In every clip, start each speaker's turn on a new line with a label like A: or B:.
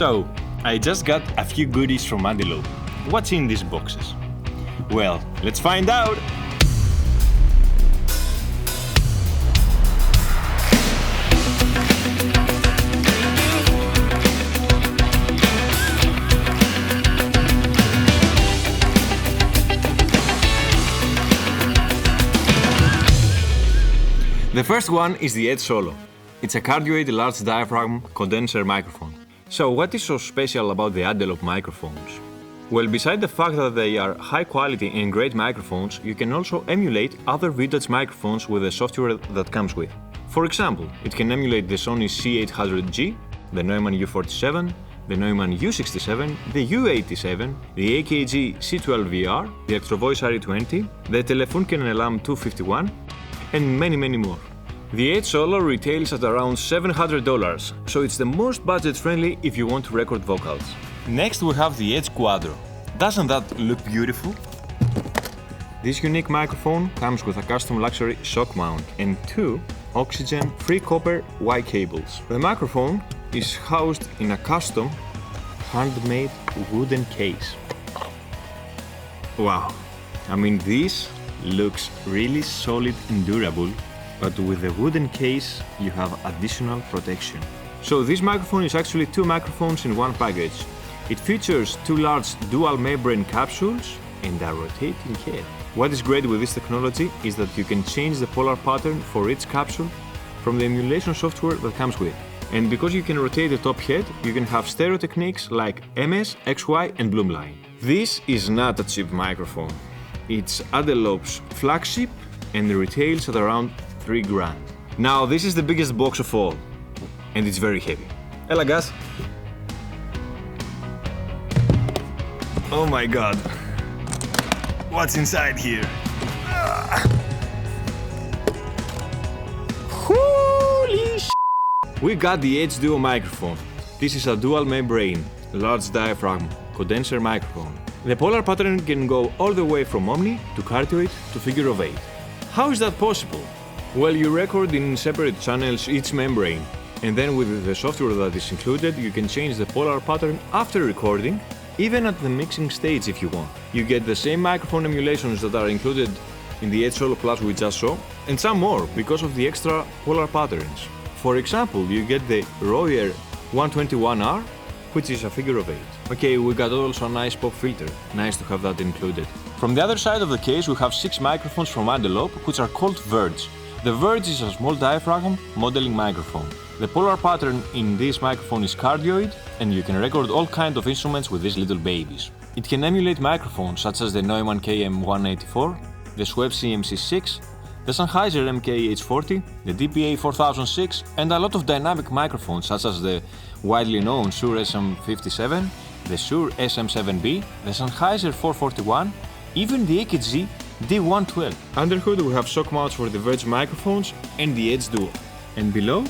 A: So, I just got a few goodies from Antelope. What's in these boxes? Well, let's find out! The first one is the Edge Solo. It's a cardioid large diaphragm condenser microphone. So what is so special about the Antelope microphones? Well, beside the fact that they are high quality and great microphones, you can also emulate other vintage microphones with the software that comes with. For example, it can emulate the Sony C800G, the Neumann U47, the Neumann U67, the U87, the AKG C12VR, the Electro-Voice RE20, the Telefunken LM 251, and many more. The Edge Solo retails at around $700, so it's the most budget-friendly if you want to record vocals. Next we have the Edge Quadro. Doesn't that look beautiful? This unique microphone comes with a custom luxury shock mount and two oxygen-free copper Y cables. The microphone is housed in a custom handmade wooden case. Wow, I mean this looks really solid and durable, but with the wooden case you have additional protection. So this microphone is actually two microphones in one package. It features two large dual membrane capsules and a rotating head. What is great with this technology is that you can change the polar pattern for each capsule from the emulation software that comes with it. And because you can rotate the top head, you can have stereo techniques like MS, XY and Bloomline. This is not a cheap microphone. It's Antelope's flagship and retails at around $3,000. Now this is the biggest box of all, and it's very heavy. Ela guys! Oh my god! What's inside here? Holy sh! We got the Edge Duo microphone. This is a dual membrane, large diaphragm, condenser microphone. The polar pattern can go all the way from omni to cardioid to figure of 8. How is that possible? Well, you record in separate channels each membrane, and then with the software that is included, you can change the polar pattern after recording, even at the mixing stage if you want. You get the same microphone emulations that are included in the Edge Solo Plus we just saw, and some more because of the extra polar patterns. For example, you get the Royer 121R, which is a figure of 8. Okay, we got also a nice pop filter, nice to have that included. From the other side of the case we have 6 microphones from Antelope, which are called Verge. The Verge is a small diaphragm modeling microphone. The polar pattern in this microphone is cardioid, and you can record all kinds of instruments with these little babies. It can emulate microphones such as the Neumann KM184, the Schweppes CMC6, the Sennheiser MK-H40, the DPA 4006, and a lot of dynamic microphones such as the widely known Shure SM57, the Shure SM7B, the Sennheiser 441, even the AKG D112. Under hood we have shock mounts for the Verge microphones and the Edge Duo. And below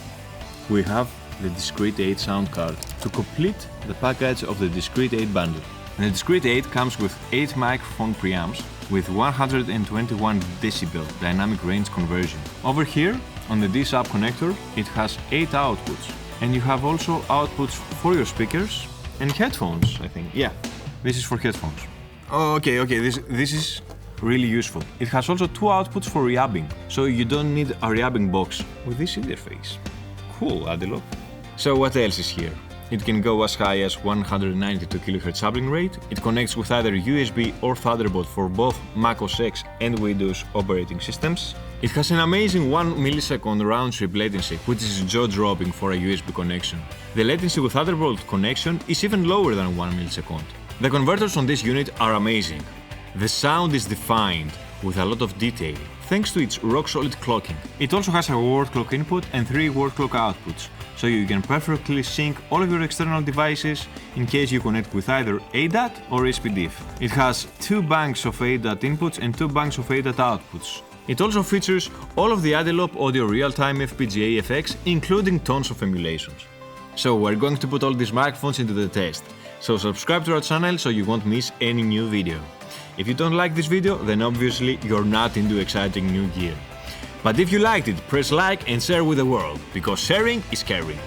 A: we have the Discrete8 sound card to complete the package of the Discrete8 bundle. And the Discrete8 comes with 8 microphone preamps with 121 decibel dynamic range conversion. Over here on the D-sub connector it has 8 outputs, and you have also outputs for your speakers and headphones, I think. Yeah, this is for headphones. Oh, okay, this is really useful. It has also 2 outputs for rehabbing, so you don't need a rehabbing box with this interface. Cool, Antelope. So what else is here? It can go as high as 192 kHz sampling rate. It connects with either USB or Thunderbolt for both Mac OS X and Windows operating systems. It has an amazing 1 millisecond round-trip latency, which is jaw-dropping for a USB connection. The latency with Thunderbolt connection is even lower than 1 millisecond. The converters on this unit are amazing. The sound is defined with a lot of detail, thanks to its rock-solid clocking. It also has a word clock input and 3 word clock outputs, so you can perfectly sync all of your external devices in case you connect with either ADAT or SPDIF. It has 2 banks of ADAT inputs and 2 banks of ADAT outputs. It also features all of the Antelope audio real-time FPGA effects, including tons of emulations. So we're going to put all these microphones into the test, so subscribe to our channel so you won't miss any new video. If you don't like this video, then obviously you're not into exciting new gear. But if you liked it, press like and share with the world, because sharing is caring.